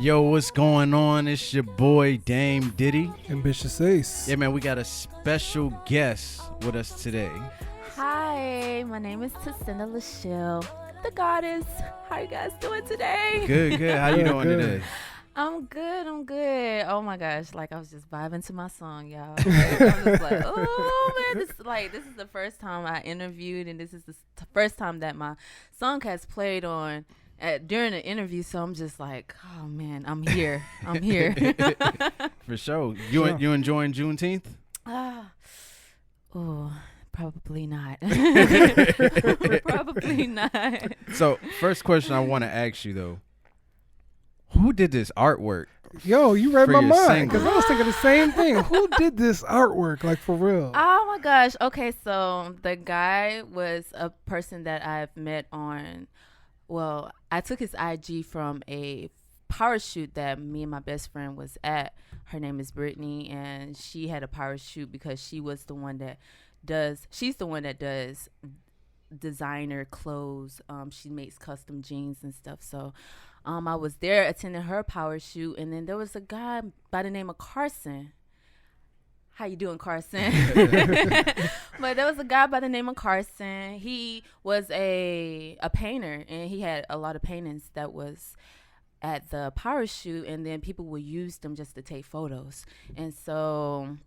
Yo, what's going on? It's your boy Dame Diddy. Ambitious Ace. Yeah, man, we got a special guest with us today. Hi, my name is Tacinda LaShell, the goddess. How you guys doing today? Good. How you doing today? I'm good. Oh my gosh, like I was just vibing to my song, y'all. Like, I'm just like, oh man, this is the first time I interviewed, and this is the first time that my song has played on during the interview. So I'm just like, oh man, I'm here. For sure. You enjoying Juneteenth? Probably not. Probably not. So, first question I want to ask you though: who did this artwork? Yo, you read for my your mind single? because I was thinking the same thing. Who did this artwork, like for real? Oh my gosh. Okay, so the guy was a person that I've met on. Well, I took his IG from a power shoot that me and my best friend was at. Her name is Brittany, and she had a power shoot because she's the one that does designer clothes. She makes custom jeans and stuff. So I was there attending her power shoot, and then there was a guy by the name of Carson. How you doing, Carson? But there was a guy by the name of Carson. He was a painter, and he had a lot of paintings that was at the power shoot, and then people would use them just to take photos. And so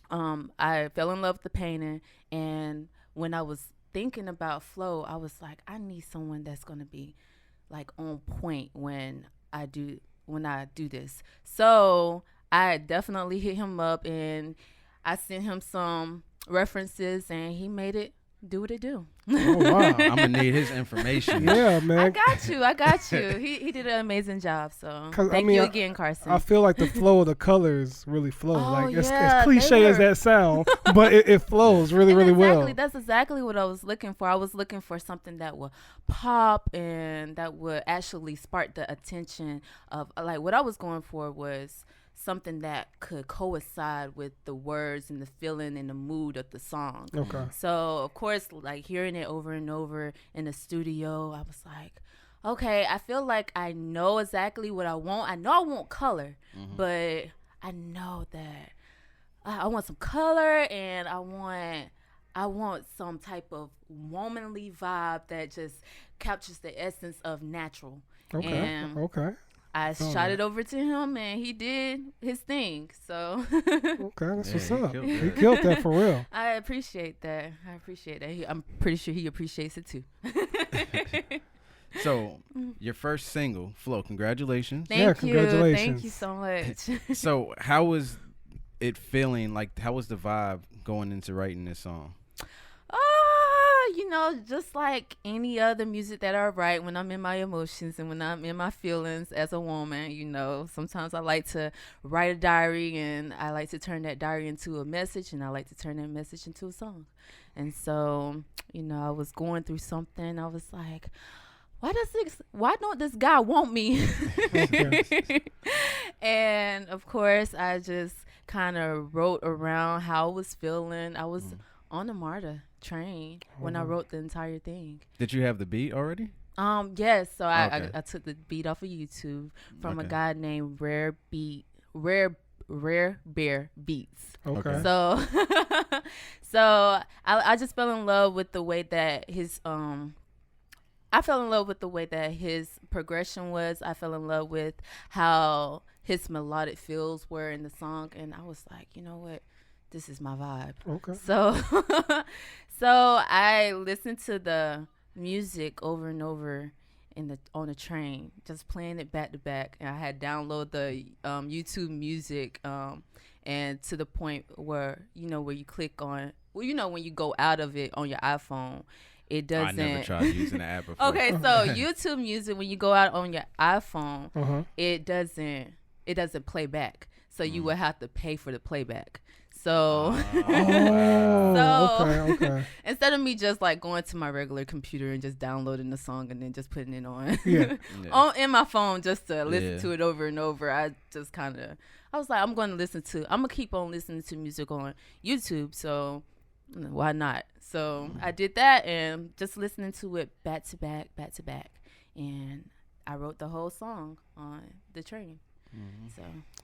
I fell in love with the painting, and when I was thinking about flow, I was like, I need someone that's going to be like on point when I do this. So I definitely hit him up, and I sent him some references, and he made it do what it do. Oh wow! I'm gonna need his information. Yeah, man. I got you. He did an amazing job. So thank you again, Carson. I feel like the flow of the colors really flow. Oh, like it's yeah, cliche as that sound, but it flows really well. That's exactly what I was looking for. I was looking for something that would pop and that would actually spark the attention of, like, what I was going for was something that could coincide with the words and the feeling and the mood of the song. Okay. So, of course, like hearing it over and over in the studio, I was like, okay, I feel like I know exactly what I want. I know I want color, but I know that I want some color, and I want some type of womanly vibe that just captures the essence of natural. Okay. I shot it over to him, and he did his thing. So Okay, that's what's up. He He killed that for real. I appreciate that. I'm pretty sure he appreciates it too. So, your first single, Flow. Congratulations. Thank you. Congratulations. Thank you so much. So, how was it feeling? Like, how was the vibe going into writing this song? Just like any other music that I write, when I'm in my emotions and when I'm in my feelings as a woman, sometimes I like to write a diary, and I like to turn that diary into a message, and I like to turn that message into a song. And so, I was going through something. I was like, why don't this guy want me? And of course, I just kind of wrote around how I was feeling. I was on the MARTA train when I wrote the entire thing. Did you have the beat already? Yes. So Okay. I took the beat off of YouTube from a guy named Rare Bear Beats. Okay. So so I just fell in love with the way that his progression was. I fell in love with how his melodic feels were in the song, and I was like, you know what? This is my vibe. Okay. So I listened to the music over and over on the train, just playing it back to back. And I had downloaded the YouTube music, and to the point where where you click on, when you go out of it on your iPhone, it doesn't. I never tried using the app before. Okay, so YouTube music, when you go out on your iPhone, it doesn't play back. So you would have to pay for the playback. So, okay. Instead of me just like going to my regular computer and just downloading the song and then just putting it on in my phone just to listen to it over and over, I was like, I'm gonna keep on listening to music on YouTube. So why not? So I did that and just listening to it back to back, and I wrote the whole song on the train.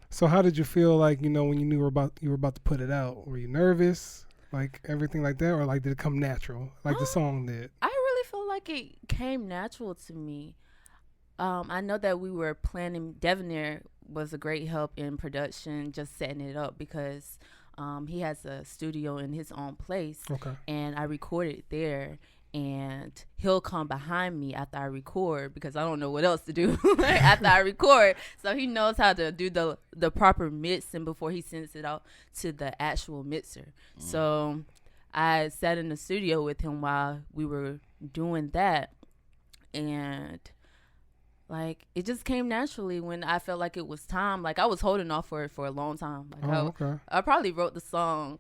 So how did you feel like, you know, when you knew you were about to put it out? Were you nervous, like everything like that, or like did it come natural, like the song did? I really feel like it came natural to me. I know that we were planning. Devonair was a great help in production, just setting it up because he has a studio in his own place, and I recorded there. And he'll come behind me after I record because I don't know what else to do after I record. So he knows how to do the proper mixing before he sends it out to the actual mixer. So I sat in the studio with him while we were doing that. And like it just came naturally when I felt like it was time. Like I was holding off for it for a long time. Like I probably wrote the song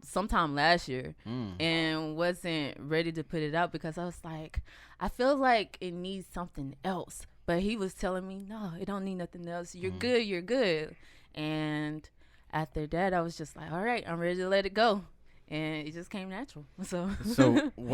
sometime last year and wasn't ready to put it out because I was like, I feel like it needs something else. But he was telling me, no, it don't need nothing else. You're good. And after that, I was just like, all right, I'm ready to let it go. And it just came natural. So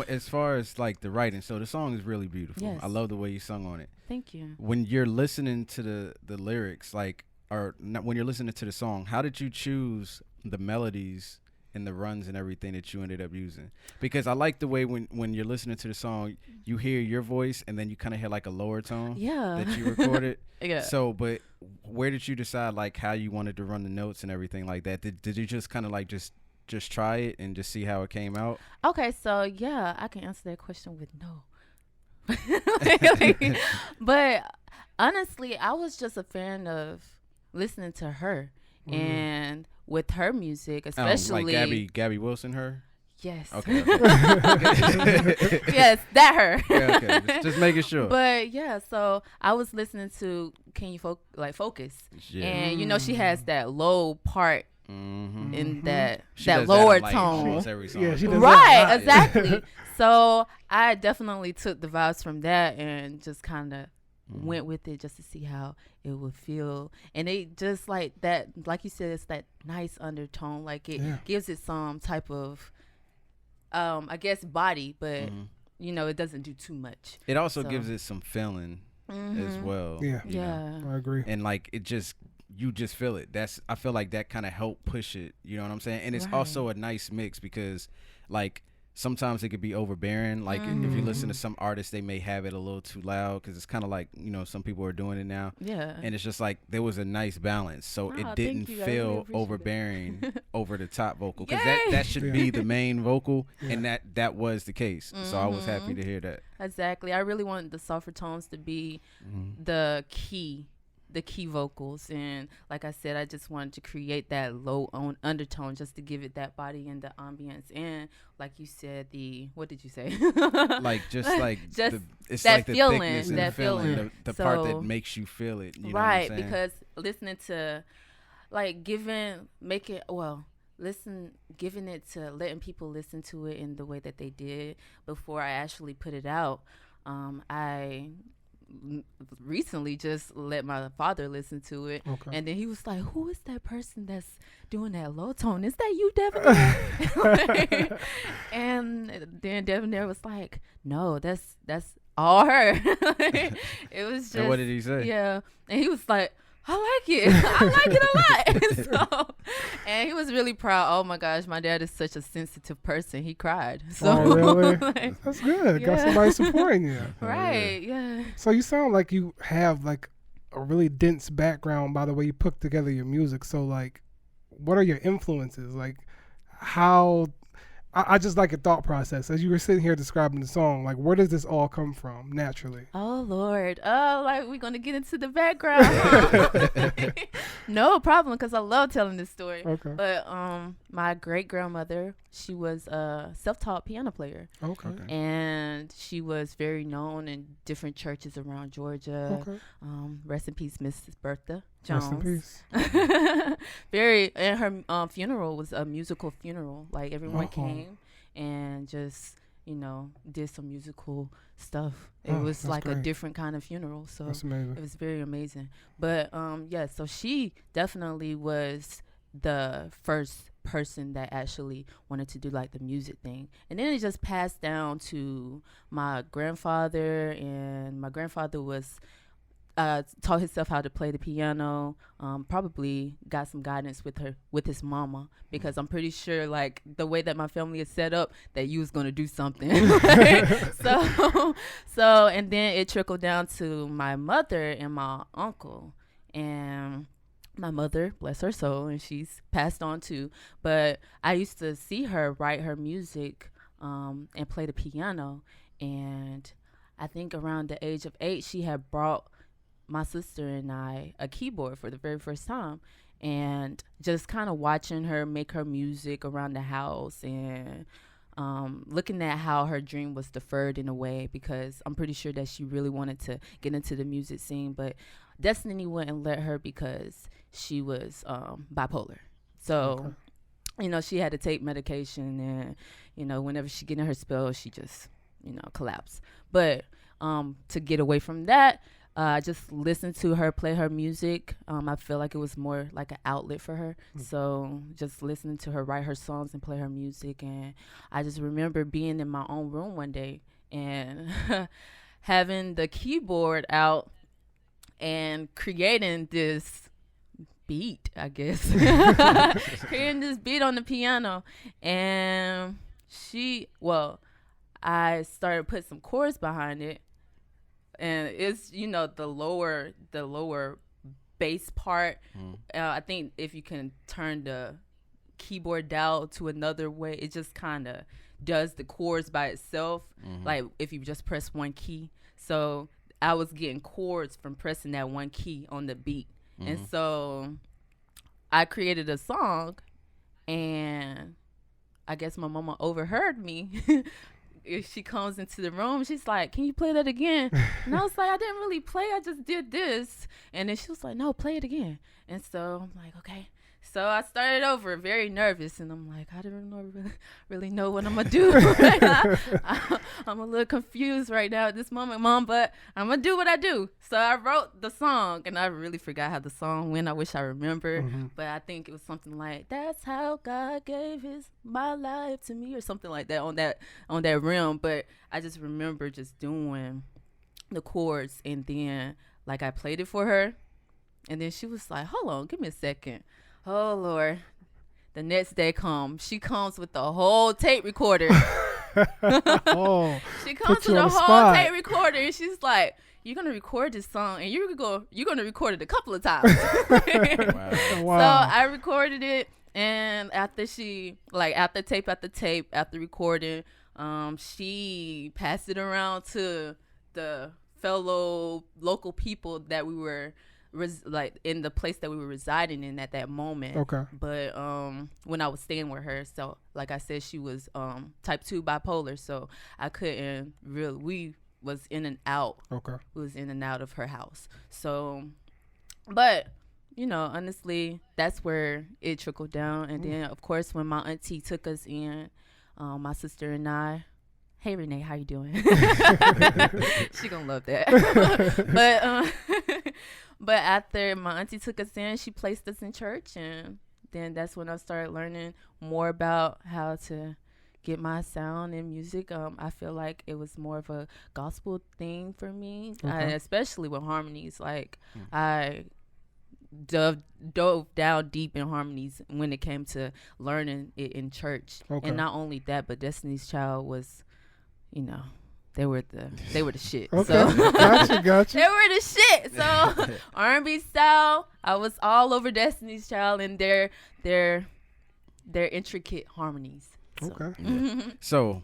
as far as like the writing, so the song is really beautiful. Yes. I love the way you sung on it. Thank you. When you're listening to the lyrics, like, or not, when you're listening to the song, how did you choose the melodies and the runs and everything that you ended up using? Because I like the way when you're listening to the song, you hear your voice and then you kind of hear like a lower tone that you recorded. So, but where did you decide like how you wanted to run the notes and everything like that? Did you just kind of like just try it and just see how it came out? Okay, so yeah, I can answer that question with no. But honestly, I was just a fan of listening to her and with her music, especially like Gabby Wilson, her. Yes. Okay. Yes, that her. Yeah, okay. Just making sure. But yeah, so I was listening to Can You Focus? Yeah. And you know she has that low part in that lower tone. Almost every song. Yeah, she does right, that. exactly. So I definitely took the vibes from that and just kind of went with it just to see how it would feel. And it just like that, like you said, it's that nice undertone. Like it gives it some type of, I guess, body, but you know, it doesn't do too much. It also gives it some feeling as well. Yeah, I agree. And like it just, you just feel it. I feel like that kind of helped push it. You know what I'm saying? And it's also a nice mix because like sometimes it could be overbearing. Like if you listen to some artists, they may have it a little too loud because it's kind of like, you know, some people are doing it now. Yeah. And it's just like there was a nice balance. So it didn't feel overbearing over the top vocal because that should be the main vocal. And that was the case. So I was happy to hear that. Exactly. I really wanted the softer tones to be the key vocals, and like I said, I just wanted to create that low undertone just to give it that body and the ambience. And like you said, what did you say? Like just it's that like the feeling, thickness and that the feeling, the part that makes you feel it. You know what I'm saying? Because listening to like giving it to letting people listen to it in the way that they did before I actually put it out. I recently just let my father listen to it, and then he was like, who is that person that's doing that low tone? Is that you, Devonair? And then Devonair was like, no, that's all her. It was just, and what did he say? Yeah, and he was like, I like it. I like it a lot. So, and he was really proud. Oh my gosh, my dad is such a sensitive person. He cried. So really? That's good. Yeah. Got somebody supporting you. Right. Yeah. So you sound like you have like a really dense background by the way you put together your music. So like, what are your influences? Like, how? I just like a thought process as you were sitting here describing the song. Like, where does this all come from naturally? Oh Lord, like we're gonna get into the background. Huh? No problem, because I love telling this story. Okay. But my great grandmother, she was a self-taught piano player. Okay. And she was very known in different churches around Georgia. Okay. Rest in peace, Mrs. Bertha Jones. Rest in peace. And her funeral was a musical funeral. Like everyone came and just, you know, did some musical stuff. It was like a different kind of funeral. So it was very amazing. But so she definitely was the first person that actually wanted to do like the music thing. And then it just passed down to my grandfather, and my grandfather was taught himself how to play the piano. Probably got some guidance with his mama, because I'm pretty sure, like, the way that my family is set up, that you was gonna do something. so and then it trickled down to my mother and my uncle. And my mother, bless her soul, and she's passed on too, but I used to see her write her music and play the piano. And I think around the age of 8, she had brought my sister and I a keyboard for the very first time, and just kind of watching her make her music around the house, and looking at how her dream was deferred in a way, because I'm pretty sure that she really wanted to get into the music scene, but Destiny wouldn't let her because she was bipolar. So, she had to take medication, and, whenever she get in her spell, she just, collapse. But to get away from that, I just listened to her play her music. I feel like it was more like an outlet for her. So just listening to her write her songs and play her music. And I just remember being in my own room one day and having the keyboard out and creating this beat, I guess. Creating this beat on the piano. And I started putting some chords behind it. And it's, the lower bass part. I think if you can turn the keyboard dial to another way, it just kind of does the chords by itself. Like if you just press one key. So I was getting chords from pressing that one key on the beat. And so I created a song, and I guess my mama overheard me. If she comes into the room, she's like, "Can you play that again?" And I was like, "I didn't really play. I just did this." And then she was like, "No, play it again." And so I'm like, "Okay." So I started over, very nervous, and I'm like, I don't really know what I'm gonna do right now. I'm a little confused right now at this moment, Mom, but I'm gonna do what I do. So I wrote the song, and I really forgot how the song went. I wish I remembered, but I think it was something like, "That's how God gave my life to me," or something like that on that realm. But I just remember just doing the chords, and then like I played it for her, and then she was like, "Hold on, give me a second." Oh, Lord. The next day she comes with the whole tape recorder. She comes with a whole tape recorder, and she's like, "You're going to record this song, and you're going to record it a couple of times." Wow. So I recorded it, and after after recording, she passed it around to the fellow local people that we were in the place that we were residing in at that moment. Okay. But when I was staying with her, so like I said, she was type 2 bipolar, so I couldn't really, we was in and out. Okay. We was in and out of her house. So, but honestly, that's where it trickled down. And then of course when my auntie took us in, my sister and I, hey Renee, how you doing? She gonna love that. But after my auntie took us in, she placed us in church, and then that's when I started learning more about how to get my sound in music. I feel like it was more of a gospel thing for me, especially with harmonies. Like I dove down deep in harmonies when it came to learning it in church. And not only that, but Destiny's Child was, they were the shit. Okay. So gotcha. They were the shit. So R&B style, I was all over Destiny's Child and their intricate harmonies. So. Okay. Yeah. So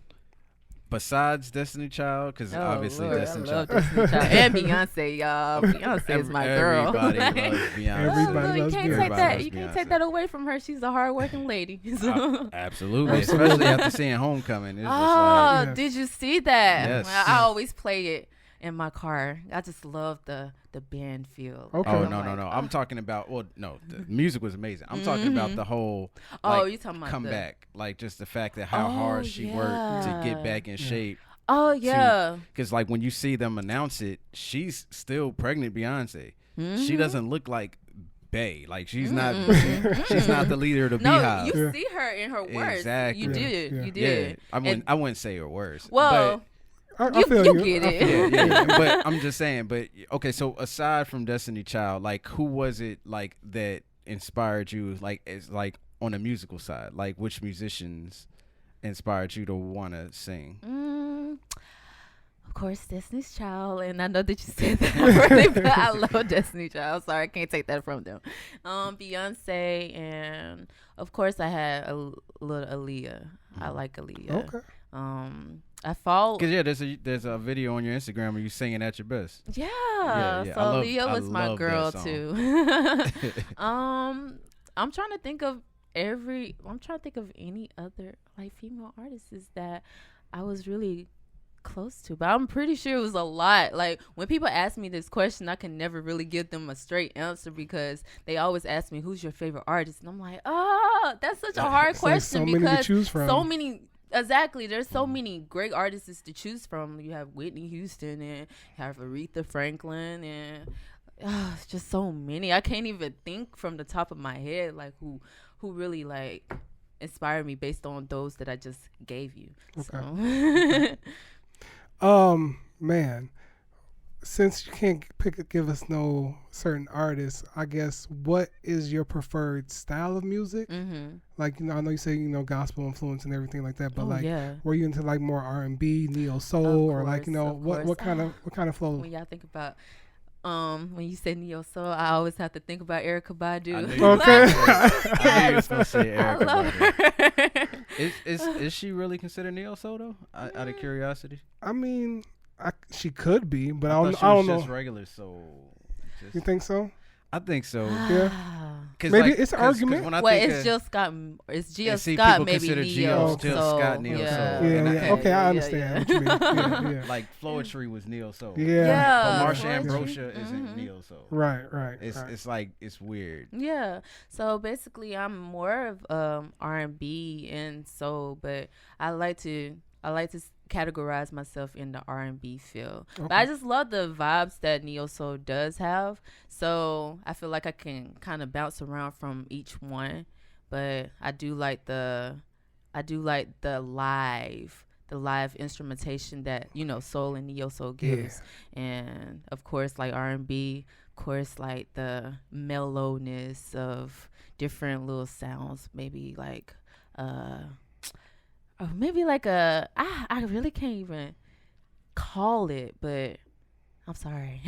besides Destiny Child, because obviously Lord, Destiny I love Child Destiny Child and Beyonce, y'all. Beyonce is my girl. Everybody loves Beyonce. You can't take that away from her. She's a hardworking lady. Absolutely, especially after seeing Homecoming. It's did you see that? Yes. I always play it in my car. I just love the band feel. Okay. Oh no. I'm talking about the music was amazing. I'm talking about the whole you talking about comeback, like just the fact that how hard she worked to get back in shape. Oh yeah. Because like when you see them announce it, she's still pregnant Beyonce. She doesn't look like Bae. Like she's not she's not the leader of the Beehive. You see her in her words. Exactly. You did. Yeah. I wouldn't say her words. Well, I feel you you. get I it. feel Yeah. But I'm just saying. But okay, so aside from Destiny Child, like who was it like that inspired you? Like it's like on the musical side, like which musicians inspired you to want to sing? Of course, Destiny's Child, and I know that you said that already, but I love Destiny's Child. Sorry, I can't take that from them. Beyonce, and of course, I had a little Aaliyah. I like Aaliyah. Okay. I fall. Cause yeah, there's a video on your Instagram where you singing at your best. Yeah, Yeah. so Aaliyah was my girl too. I'm trying to think of any other like female artists that I was really close to, but I'm pretty sure it was a lot. Like when people ask me this question, I can never really give them a straight answer because they always ask me who's your favorite artist, and I'm like, oh, that's such a hard question so many to because choose from. so many. Exactly, there's so many great artists to choose from. You have Whitney Houston and you have Aretha Franklin, and it's just so many. I can't even think from the top of my head like who really like inspired me based on those that I just gave you. Okay. So. Man, since you can't give us no certain artists, I guess what is your preferred style of music? Mm-hmm. Like, I know you say gospel influence and everything like that, but yeah. were you into like more R&B, neo soul, or like what kind of flow? When y'all think about when you say neo soul, I always have to think about Erykah Badu. Okay. I knew you was gonna say Erykah Badu. Is she really considered neo soul though? Out of curiosity. I mean, she could be, but I thought don't she was know. Just regular soul. You think so? I think so. Yeah. Maybe it's an argument. When I well, think it's Jill Scott. It's Jill see, Scott. people Maybe consider neo. Jill soul. Scott neo soul. Yeah. Okay, I understand what you mean. Yeah. Like Floetry was neo soul. Yeah. But Marsha Ambrosius isn't neo soul. Right. It's like it's weird. Yeah. So basically, I'm more of R&B and soul, but I like to categorize myself in the R&B field. Okay. But I just love the vibes that neo soul does have. So I feel like I can kind of bounce around from each one. But I do like the live instrumentation that soul and neo soul gives. Yeah. And of course, like R&B, of course, like the mellowness of different little sounds. Maybe like I really can't even call it, but I'm sorry.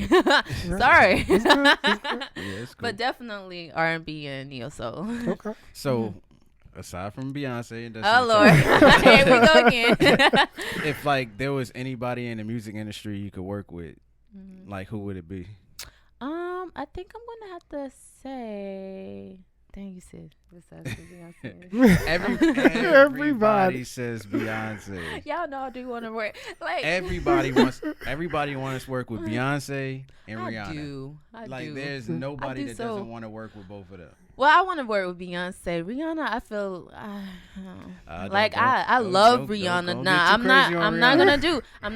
Sorry. It's cool. But definitely R&B and neo soul. Okay. So aside from Beyonce and oh Lord, here we go again. If like there was anybody in the music industry you could work with, like who would it be? I think I'm gonna have to say. Dang, you said Beyonce. Everybody says Beyonce. Y'all know I do want to work. Like everybody wants to work with Beyonce and Rihanna. I do. There's nobody that doesn't want to work with both of them. Well, I want to work with Beyonce. Rihanna, I feel I love Rihanna. I'm not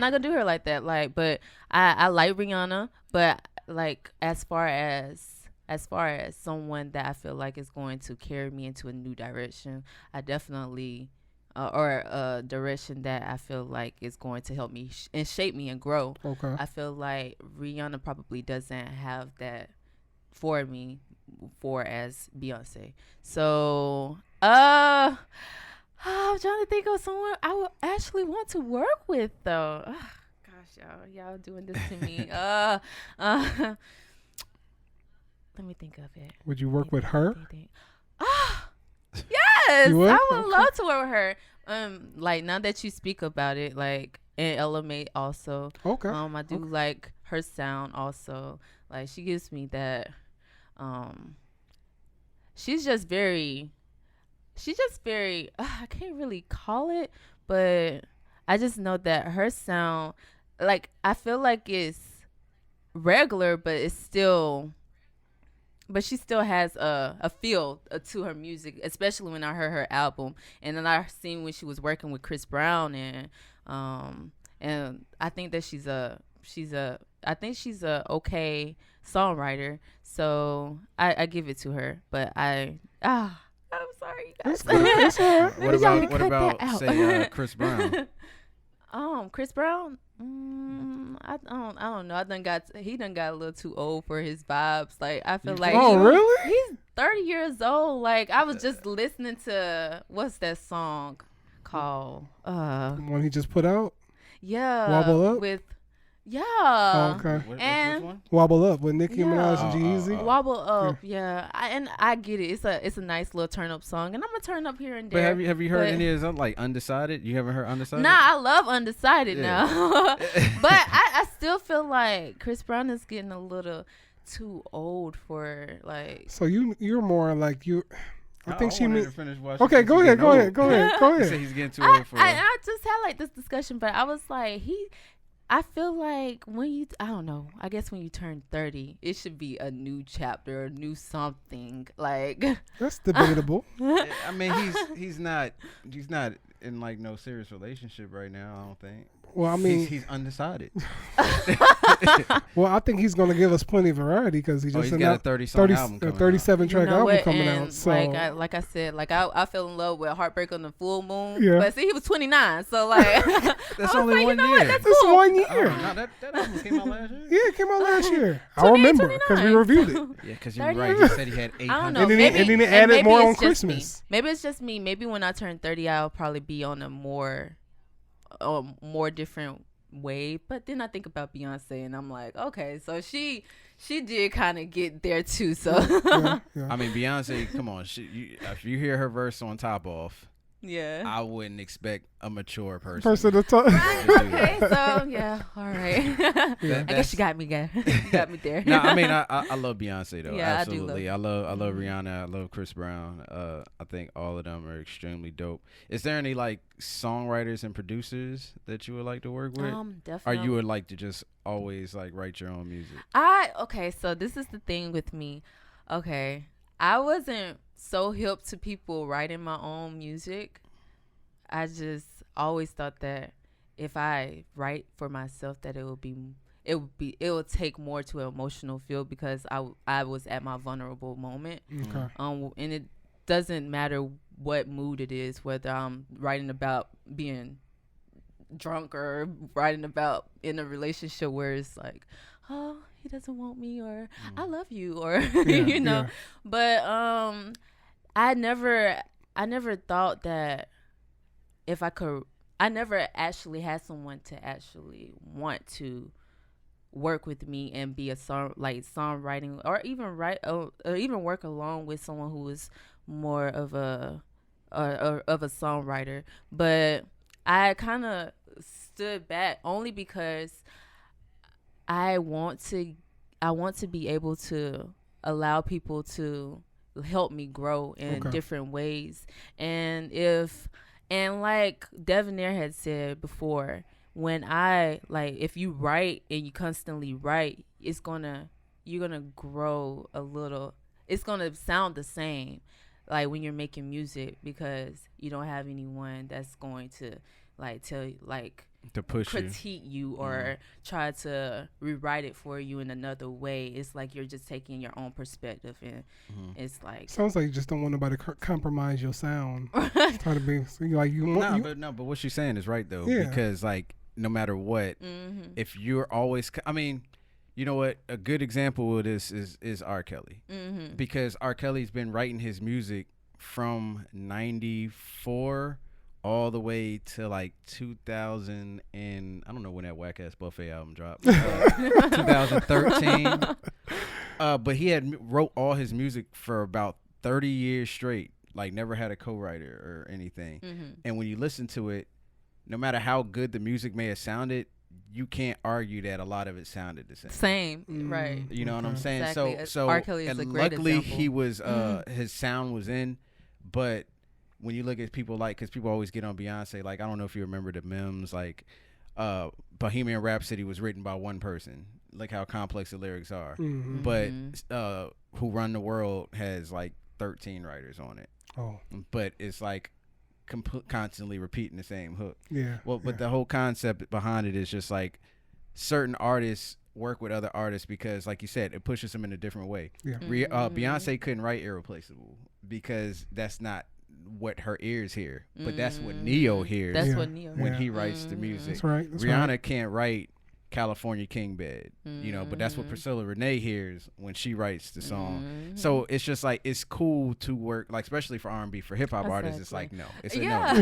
gonna do her like that. Like, but I like Rihanna. But like as far as someone that I feel like is going to carry me into a new direction, I definitely, or a direction that I feel like is going to help me and shape me and grow. Okay. I feel like Rihanna probably doesn't have that for me, as Beyonce. So, I'm trying to think of someone I would actually want to work with, though. Gosh, y'all doing this to me. Let me think of it. Would you work with her? Yes, I would love to work with her. Like now that you speak about it, like and Element also. Okay. I do like her sound also. Like she gives me that. She's just very. I can't really call it, but I just know that her sound, like I feel like it's regular, but it's still. But she still has a feel to her music, especially when I heard her album. And then I seen when she was working with Chris Brown, and I think that she's a okay songwriter. So I give it to her. But I'm sorry, you guys. It's all right. What about say Chris Brown? Chris Brown. I don't know. He done got a little too old for his vibes. Like I feel like really? he's 30 years old. Like I was just listening to what's that song called? One he just put out. Yeah, Wobble Up? with Oh, okay. And which one? Wobble Up with Nicki Minaj and G-Eazy. Wobble Up, yeah. I get it. It's a nice little turn up song, and I'm gonna turn up here and But there. have you heard any of his like Undecided? You haven't heard Undecided? Nah, I love Undecided Yeah. now, but I still feel like Chris Brown is getting a little too old for like. So you're more like you. I think she wanted means. to finish watching Okay, since go he's ahead, getting go old. ahead, go ahead, go He said ahead. he's getting too old for. I just had like this discussion, but I was like, I feel like I don't know. I guess when you turn 30, it should be a new chapter, a new something. Like That's debatable. I mean, he's not in like no serious relationship right now. I don't think. Well, I mean, he's undecided. well, I think he's going to give us plenty of variety because he just he's got a 30-song album coming out. 37 track album coming out. So like I said, like I fell in love with Heartbreak on the Full Moon. Yeah. But see, he was 29, so like That's I was only like, one you know year. what? That's it's cool. 1 year. Oh, no, that album came out last year. Yeah, it came out last year. I 28, remember because we 29. reviewed it. Yeah, because you're 30 right. He said he had 800. I don't know. And then maybe, he added maybe more it's on just me. Christmas. Maybe it's just me. Maybe when I turn 30, I'll probably be on a more different wave. But then I think about Beyonce, and I'm like, okay, so she did kind of get there too. So Yeah. I mean, Beyonce, come on. If you hear her verse on Top Off, yeah. I wouldn't expect a mature person. Person to talk. Okay, so yeah, all right. Yeah. I guess you got me there. You got me there. No, I mean, I love Beyonce though. Yeah, Absolutely. I love Rihanna. I love Chris Brown. I think all of them are extremely dope. Is there any like songwriters and producers that you would like to work with? Definitely. Or you would like to just always like write your own music? Okay, so this is the thing with me. Okay, I wasn't so hip to people writing my own music. I just always thought that if I write for myself, that it would take more to an emotional feel because I was at my vulnerable moment. Okay. And it doesn't matter what mood it is, whether I'm writing about being drunk or writing about in a relationship where it's like, oh, he doesn't want me, or I love you, or you know. Yeah. But I never thought that if I could, I never actually had someone to actually want to work with me and be a songwriting or even write or even work along with someone who is more of a songwriter. But I kind of stood back only because I want to be able to allow people to help me grow in different ways. And like Devonair had said before, if you write and you constantly write, you're gonna grow a little. It's gonna sound the same, like when you're making music, because you don't have anyone that's going to like tell you, like, to push critique you or try to rewrite it for you in another way. It's like you're just taking your own perspective, and it's like Sounds like you just don't want nobody to compromise your sound. Try to be so you like you want. But what she's saying is right though, Yeah. because like no matter what, if you're always, I mean, you know what? A good example of this is R. Kelly, because R. Kelly's been writing his music from '94 all the way to like 2000 and I don't know when that whack ass Buffet album dropped, 2013. But he had wrote all his music for about 30 years straight, like never had a co-writer or anything. And when you listen to it, no matter how good the music may have sounded, you can't argue that a lot of it sounded the same. right. You know what I'm saying? Exactly. So R. Kelly is and a great luckily example. he was his sound was in, but when you look at people like, because people always get on Beyonce, like I don't know if you remember the memes, like Bohemian Rhapsody was written by one person, like how complex the lyrics are, but Who Run the World has like 13 writers on it. But it's like constantly repeating the same hook. But the whole concept behind it is just like certain artists work with other artists because, like you said, it pushes them in a different way. Beyonce couldn't write Irreplaceable because that's not what her ears hear, but that's what Neo hears. That's what Neo when he writes the music. That's right. Rihanna can't write California King Bed, you know, but that's what Priscilla Renee hears when she writes the song. So it's just like, it's cool to work, like, especially for R&B. For hip hop artists, it's like, no, it's a no.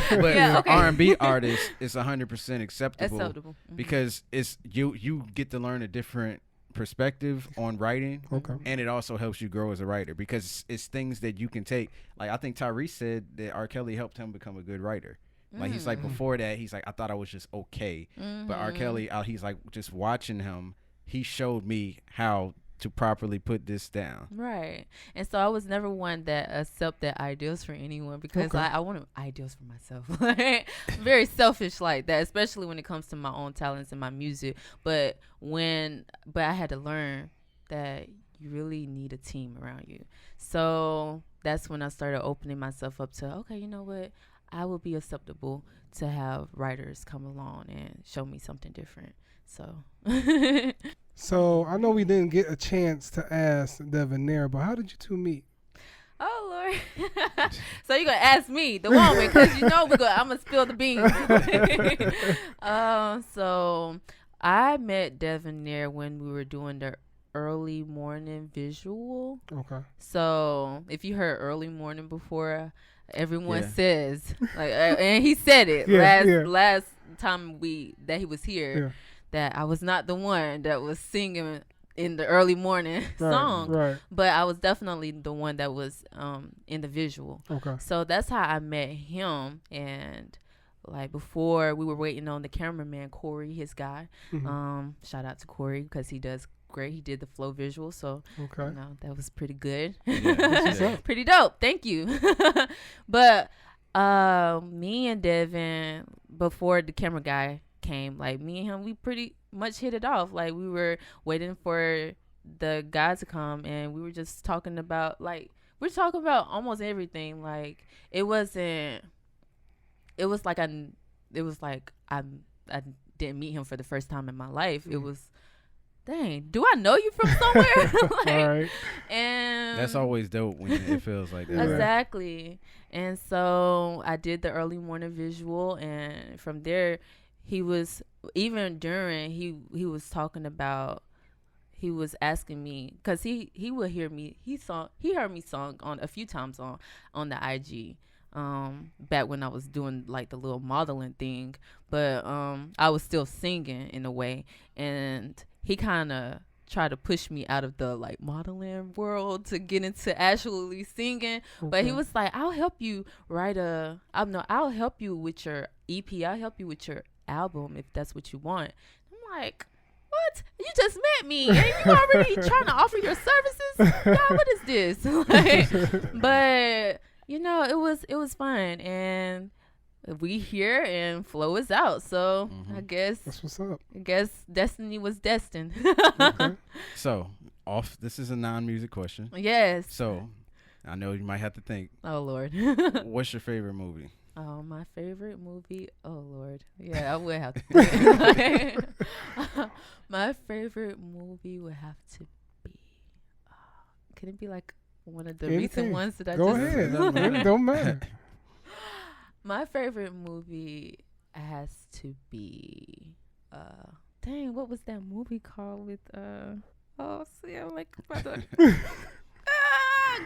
But for R&B artists, it's 100% acceptable because it's you get to learn a different perspective on writing, and it also helps you grow as a writer because it's things that you can take. Like, I think Tyrese said that R. Kelly helped him become a good writer. Like, he's like, before that, he's like, I thought I was just okay. But R. Kelly, he's like, just watching him, he showed me how to properly put this down. Right. And so I was never one that accepted ideals for anyone because I wanted ideals for myself. Very selfish like that, especially when it comes to my own talents and my music. But I had to learn that you really need a team around you. So that's when I started opening myself up to, okay, you know what? I would be acceptable to have writers come along and show me something different. So So I know we didn't get a chance to ask Devonair, but how did you two meet? Oh Lord! So you're gonna ask me, the woman, because you know I'm gonna spill the beans. So I met Devonair when we were doing the early morning visual. Okay. So if you heard early morning before, everyone says like, and he said it last time that he was here, that I was not the one that was singing in the early morning song, but I was definitely the one that was in the visual. Okay. So that's how I met him, and like before we were waiting on the cameraman Corey, his guy. Shout out to Corey because he does great. He did the flow visual, so you know, that was pretty good. Pretty dope. Thank you. But me and Devin, before the camera guy came, like me and him, we pretty much hit it off. Like we were waiting for the guy to come, and we were just talking about almost everything. Like it was like I didn't meet him for the first time in my life. It was, dang, do I know you from somewhere? Like, and that's always dope when it feels like that. Exactly. And so I did the early morning visual, and from there he was talking about, he was asking me, because he would hear me, he heard me song on a few times on the IG, back when I was doing like the little modeling thing, but I was still singing in a way, and he kind of tried to push me out of the like modeling world to get into actually singing. But he was like, I'll help you I'll help you with your EP, I'll help you with your album if that's what you want. I'm like, what? You just met me and you already trying to offer your services? God, what is this? Like, but you know, it was fun, and we here and flow is out. So I guess that's what's up. I guess destiny was destined. So this is a non-music question. Yes. So I know you might have to think. Oh Lord. What's your favorite movie? Oh, my favorite movie. Oh Lord. Yeah, I would have to think. My favorite movie would have to be, can it be like one of the recent ones that I Go ahead. It don't matter. My favorite movie has to be, dang, what was that movie called with, I'm like,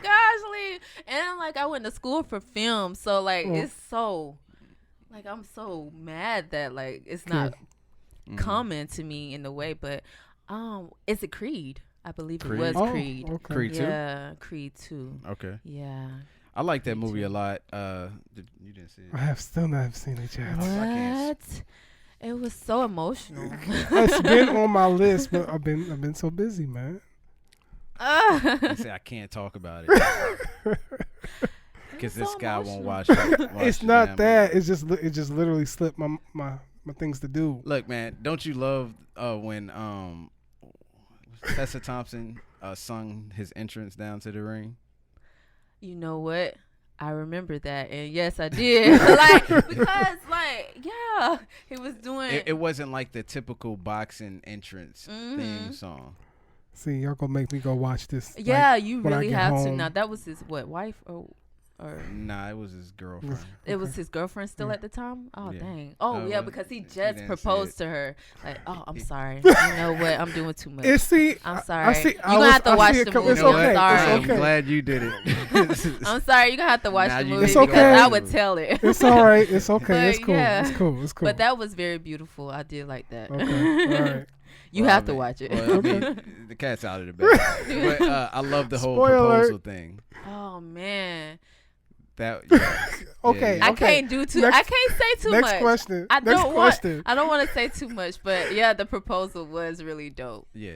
goshly. And like I went to school for film, so like it's so, like I'm so mad that like it's not coming to me in the way, but is it Creed? I believe Creed? It was Creed. Okay. Creed 2? Yeah, Creed 2. Okay. Yeah. I like that movie a lot. You didn't see it? I have still not seen it yet. What? It was so emotional. It's been on my list, but I've been so busy, man. You say I can't talk about it because this guy won't watch it. It's not that. It just literally slipped my things to do. Look, man, don't you love when Tessa Thompson sung his entrance down to the ring? You know what? I remember that, and yes, I did. Like because, like, yeah, he was doing. It wasn't like the typical boxing entrance theme song. See, y'all gonna make me go watch this. Yeah, like, you really have home. to. Now that was his wife or Or Nah, it was his girlfriend. it was his girlfriend still at the time? Oh, Yeah. dang. Oh, yeah, well, because he he just didn't say proposed it. to her. Like, oh, I'm sorry. You know what? I'm doing too much. I'm sorry. I see. You're going to have to watch the movie. It's You know okay. what? Sorry. I'm glad you did it. I'm sorry. You're going to have to watch Nah, the you movie It's because okay. I would tell it. It's all right. It's okay. But, It's cool. yeah. It's cool. It's cool. But that was very beautiful. I did like that. Okay. All right. You Well, have I to mean- watch it. Well, I mean, the cat's out of the bag. But I love the whole Spoiler. proposal thing. Oh, man. That Okay. yeah. I can't do too. Next- I can't say too Next much. question. I Next don't question. want. I don't want to say too much, but yeah, the proposal was really dope. Yeah,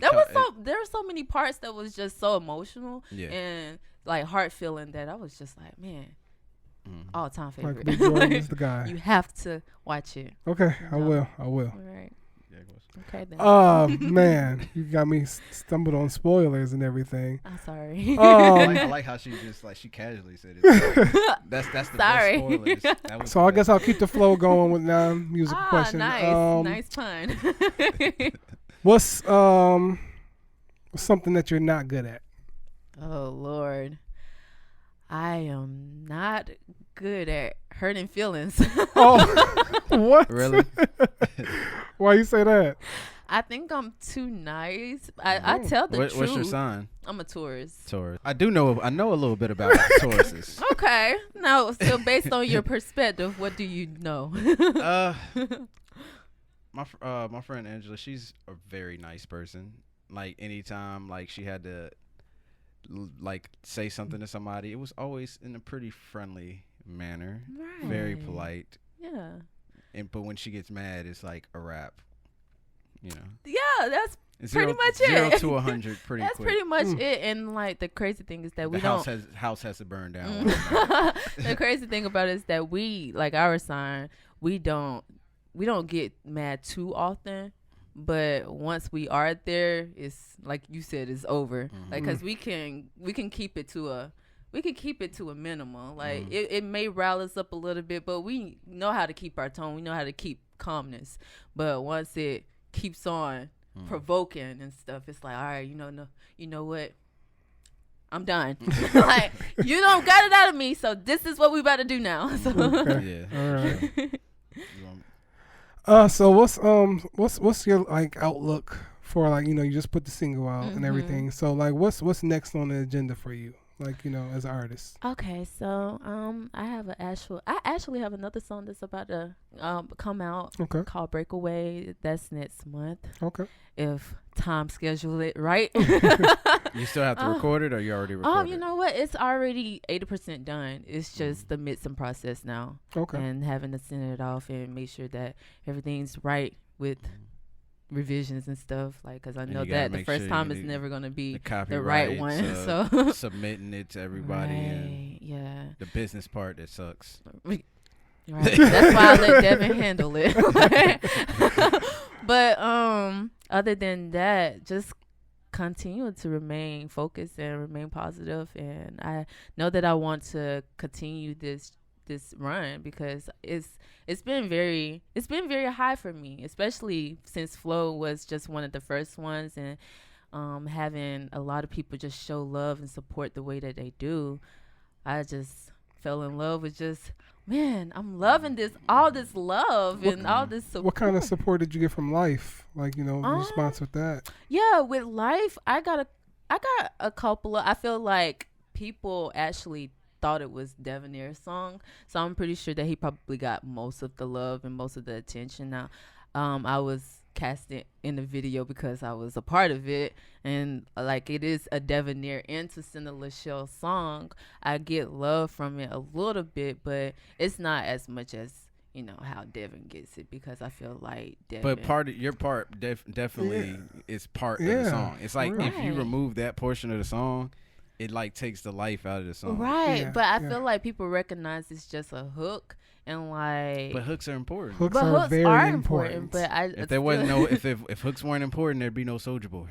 There were so many parts that was just so emotional Yeah. and like heart feeling that I was just like, man, all time Michael favorite. B. Jordan is the guy. You have to watch it. Okay. I No. will. I will. All right. Yeah, it was. Okay then. Man, you got me stumbled on spoilers and everything. I'm sorry. I like how she just she casually said it. That's the Sorry. best spoilers. That was So the I guess best. I'll keep the flow going with non-musical questions. Nice pun. What's something that you're not good at? Oh Lord, I am not good at hurting feelings. Oh, what? Really? Why you say that? I think I'm too nice. I tell the truth. What's your sign? I'm a Taurus. Taurus. I know a little bit about Tauruses. Okay. No, so based on your perspective, what do you know? My friend Angela, she's a very nice person. Like anytime like she had to like say something to somebody, it was always in a pretty friendly manner, very Right. polite. Yeah. But when she gets mad, it's like a wrap. You know, Yeah, that's It's pretty much 0 it. to 100 pretty that's quick. pretty much it. And like the crazy thing is that we The don't. house has to burn down. The crazy thing about it is that we, like our sign, we don't get mad too often. But once we are there, it's like you said, it's over. Like, cause we can keep it to a minimum. Like it may rile us up a little bit, but we know how to keep our tone. We know how to keep calmness. But once it keeps on provoking and stuff, it's like, all right, you know what? I'm done. Like, you don't got it out of me, so this is what we about to do now. So Okay. Yeah. All right. You want- So what's your like outlook for like you just put the single out and everything. So like what's next on the agenda for you? Like as an artist. okay, so I actually have another song that's about to come out Okay. called Breakaway. That's next month Okay. if time schedule it right. You still have to record it, or you already recorded? You know what? It's already 80% done. It's just the mixing process now. Okay. And having to send it off and make sure that everything's right with revisions and stuff. Like, because I And know you gotta that the make first sure time you is do never going to be the the copyright right one. So submitting it to everybody, and right, yeah. the business part that sucks. Right. That's why I let Devin handle it. But other than that, just continue to remain focused and remain positive. And I know that I want to continue this run because it's been very high for me, especially since Flow was just one of the first ones, and having a lot of people just show love and support the way that they do. I just fell in love with just, man, I'm loving all this love and all this support. What kind of support did you get from Life? Like, in response with that? Yeah, with Life, I got a couple of, I feel like people actually thought it was Devonair's song. So I'm pretty sure that he probably got most of the love and most of the attention. Now, I was casted in the video because I was a part of it, and like it is a Devonair and Tacinda LaShell song. I get love from it a little bit, but it's not as much as how Devin gets it, because I feel like Devin. But your part definitely is part of the song. It's like if you remove that portion of the song, it like takes the life out of the song. Right, Yeah, but I feel like people recognize it's just a hook, and like. But hooks are important. Hooks But are hooks very are important. But If there wasn't if hooks weren't important, there'd be no Soulja Boy.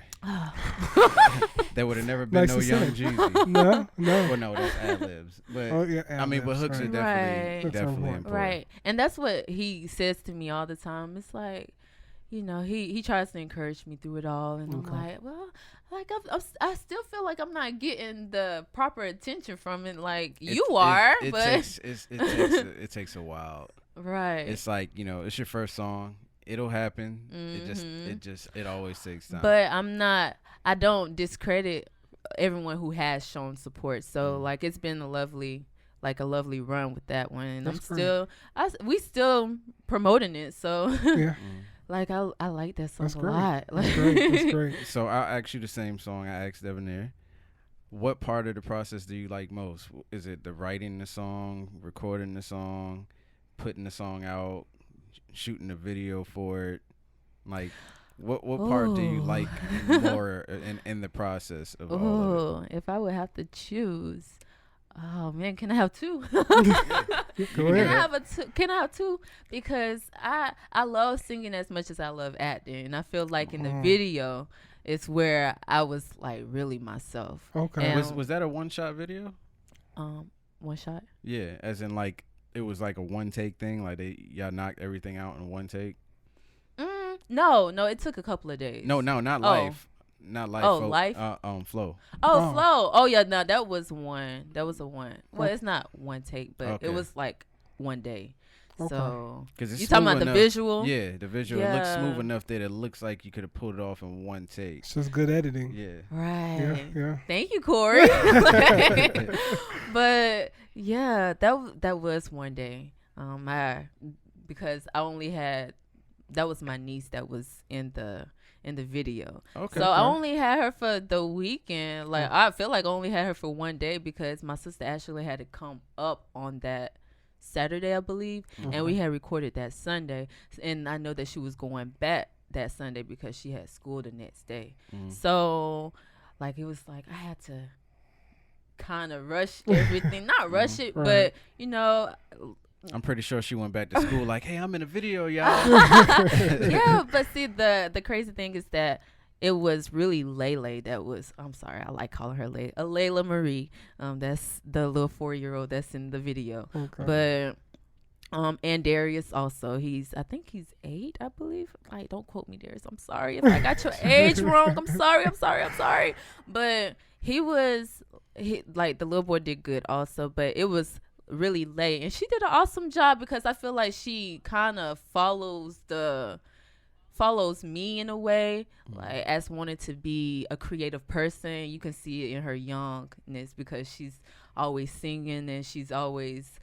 There would have never been Nice no to Young say. Jeezy. No. Well, no, that's ad libs. But Oh yeah. I mean, but hooks are right. definitely Right. definitely Right. important. Right. And that's what he says to me all the time. It's like, you know, he tries to encourage me through it all, and I'm like, well, like I still feel like I'm not getting the proper attention from it, like you are. But it takes a while. Right. It's like, you know, it's your first song. It'll happen. It always takes time. But I don't discredit everyone who has shown support. So like it's been a lovely run with that one, and we still promoting it. So Yeah. like I like that song a great. lot. That's great. That's great. So I'll ask you the same song I asked Debonair. What part of the process do you like most? Is it the writing the song, recording the song, putting the song out, shooting a video for it? Like, what part do you like more in the process of all of it? If I would have to choose, oh man, can I have two? Go ahead. Can I have two? Because I love singing as much as I love acting, and I feel like in the video, it's where I was like really myself. Okay. And, Was that a one-shot video? one shot? Yeah, as in like it was like a one-take thing. Like y'all knocked everything out in one take. No, it took a couple of days. No, not live. Not live. Oh, Flow. live? Flow. Oh, Flow. Oh, yeah, no, that was one. That was a one. Well, it's not one take, but it was like one day. Okay. So, Because you talking about the visual? Yeah, the visual. It looks smooth enough that it looks like you could have pulled it off in one take. It's just good editing. Yeah. Right. Yeah. Thank you, Corey. But yeah, that was one day. Because I only had, that was my niece that was in the video. Okay. So I only had her for the weekend. Like I feel like I only had her for one day because my sister actually had to come up on that Saturday, I believe, and we had recorded that Sunday. And I know that she was going back that Sunday because she had school the next day. So like it was like I had to kind of rush everything, not rush it, but you know, I'm pretty sure she went back to school like, hey, I'm in a video, y'all. Yeah, but see, the crazy thing is that it was really Lele that was, I'm sorry, I like calling her Layla Marie. That's the little 4-year-old that's in the video. Okay. But and Darius also, I think he's 8, I believe. Like, don't quote me, Darius. I'm sorry if I got your age wrong. I'm sorry. But like the little boy did good also, but it was really late, and she did an awesome job because I feel like she kind of follows me in a way, like as wanting to be a creative person. You can see it in her youngness because she's always singing and she's always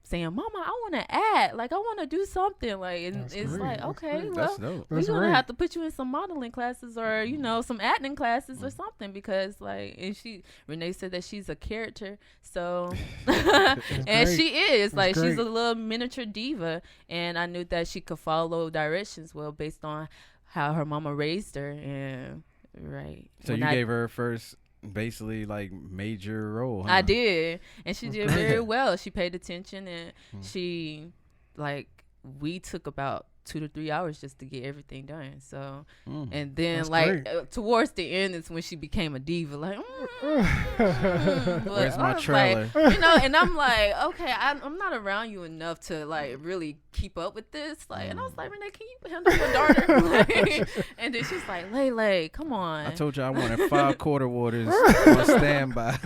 saying, "Mama, I want to act. Like I want to do something." Like and it's great. Like, okay, well, we're gonna have to put you in some modeling classes or some acting classes or something because like. And Renee said that she's a character, so and she is like she's a little miniature diva, and I knew that she could follow directions well based on how her mama raised her and So you gave her first. Basically like major role, huh? I did, and she did very well. She paid attention, and she we took about 2 to 3 hours just to get everything done. So and then towards the end is when she became a diva, like where's my trailer? Like, and I'm like, okay, I'm not around you enough to like really keep up with this, like and I was like, Renee, can you handle your daughter? And then she's like, Lele, come on, I told you I wanted 5 quarter waters on standby.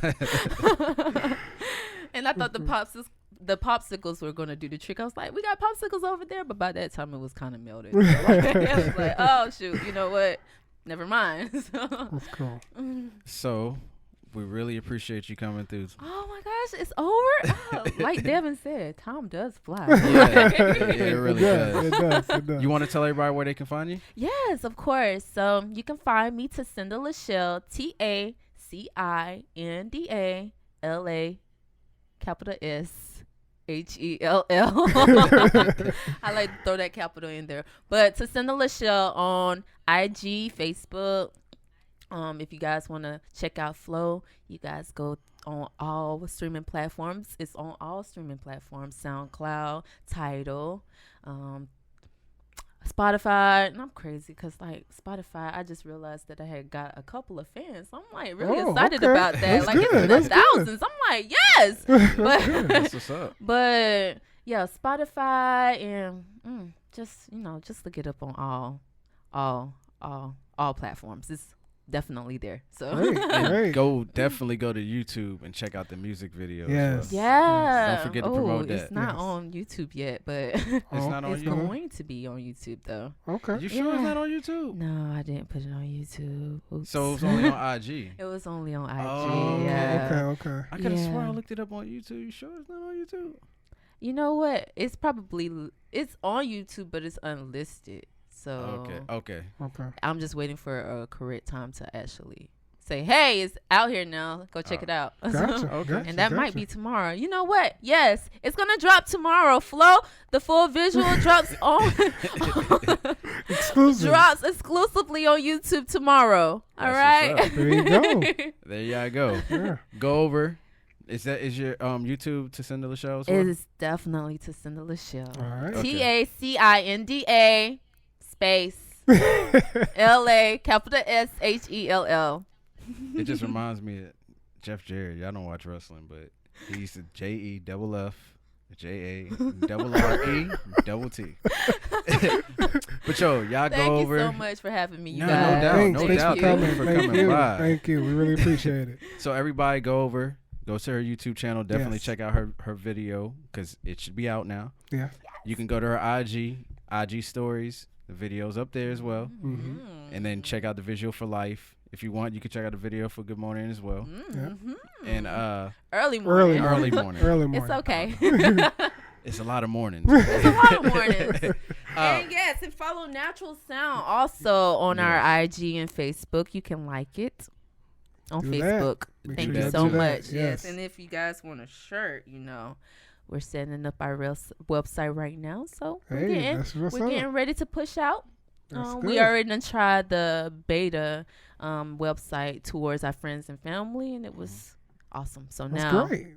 And I thought the popsicles were going to do the trick. I was like, we got popsicles over there, but by that time it was kind of melted. I was like, oh shoot, you know what, never mind. That's cool. So we really appreciate you coming through. Oh my gosh, it's over. Like Devin said, time does fly. Yeah, it really does. It does. You want to tell everybody where they can find you? Yes, of course. So you can find me, Tacinda LaShell, Tacinda LA, capital S HELL. I like to throw that capital in there. But Tacinda LaShell on IG, Facebook. If you guys want to check out Flow, you guys go on all streaming platforms. It's on all streaming platforms: SoundCloud, Tidal, Spotify. And I'm crazy because like Spotify, I just realized that I had got a couple of fans. I'm like really excited about that. That's like good. It's in the thousands. I'm like, yes. That's what's up. But Yeah, Spotify and just just look it up on all platforms. It's definitely there. So Great. Definitely go to YouTube and check out the music videos. Yes. yeah. Don't forget to promote that. It's not Yes. on YouTube yet, but It's not on it's YouTube. going to be on YouTube though. Okay. You sure it's not on YouTube? No, I didn't put it on YouTube. Oops. So it's only on IG. It was only on IG. Oh, yeah. Okay. I could have sworn I Yeah. looked it up on YouTube. You sure it's not on YouTube? You know what? It's on YouTube, but it's unlisted. So Okay. I'm just waiting for a correct time to actually say, hey, it's out here now. Go check it out. Gotcha. Okay. And that might be tomorrow. You know what? Yes, it's gonna drop tomorrow. Flo, the full visual drops drops exclusively on YouTube tomorrow. All That's right. There you go. There you go. Yeah. Go over. Is your YouTube Tacinda LaShell as well? It is definitely Tacinda LaShell. All right. Okay. Tacinda space LA capital SHELL. It just reminds me of Jeff Jarrett. Y'all don't watch wrestling, but he used to JEFFJARRET. But yo, y'all Thank go over. you so much for having me, you No, guys. no doubt. Thanks, No thanks doubt. for Thank coming. you for Thank coming you. by. Thank you. We really appreciate it. So everybody go over. Go to her YouTube channel. Definitely Yes. check out her video because it should be out now. Yeah. You can go to her IG stories. The video's up there as well. Mm-hmm. And then check out the visual for life. If you want, you can check out the video for Good Morning as well. Mm-hmm. And Early morning. early morning. Early morning. It's okay. It's a lot of mornings. It's a lot of mornings. Uh, And yes, and follow Natural Sound also on our IG and Facebook. You can like it on Do that. Facebook. Make Thank sure you you so do that. much. Yes. Yes. And if you guys want a shirt, we're setting up our real website right now. So Hey, that's what's we're up. getting ready to push out. That's We good. already done tried the beta website towards our friends and family, and it was awesome. So That's now great.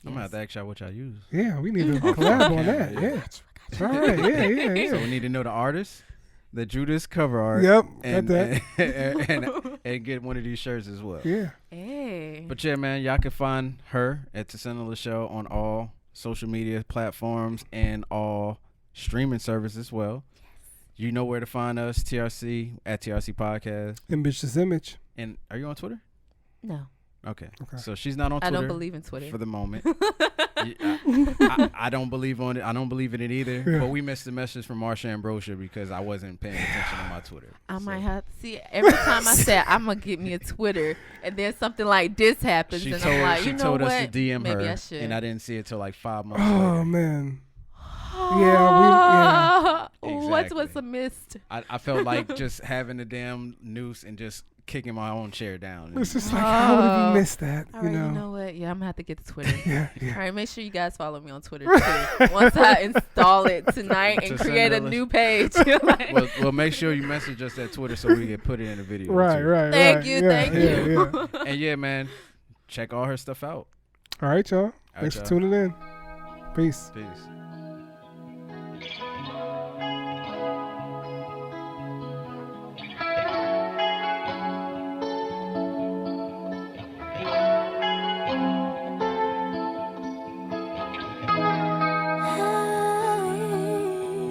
I'm gonna have to ask y'all what y'all use. Yeah, we need to collab on that. Yeah. All right. Yeah. So we need to know the artist that drew this cover art. Yep. And, Got that. and get one of these shirts as well. Yeah. Hey. But yeah, man, y'all can find her at Tacinda LaShell on all social media platforms and all streaming services as well. You know where to find us, TRC at TRC Podcast. Ambitious Image. And are you on Twitter? No, Okay. Okay. So she's not on I Twitter. don't believe in Twitter. For the moment. I don't believe on it. I don't believe in it either. Yeah. But we missed the message from Marsha Ambrosia because I wasn't paying attention to my Twitter. I might have to see every time I say I'm gonna get me a Twitter, and then something like this happens, She and told, I'm like, she you know told what? us to DM Maybe her, I should. and I didn't see it till like 5 months Oh later. man. What's Exactly. a missed? I felt like just having a damn noose and just kicking my own chair down. It's just like, how would have we missed that? All right, you know what? Yeah, I'm gonna have to get the Twitter. Yeah. All right, make sure you guys follow me on Twitter too. Once I install it tonight and To create a send new page. well, make sure you message us at Twitter so we can put it in the video. Right. too. Thank you, Yeah, thank yeah, you. yeah. And yeah, man, check all her stuff out. All right, y'all. All right, Thanks for y'all. tuning in. Peace. Peace.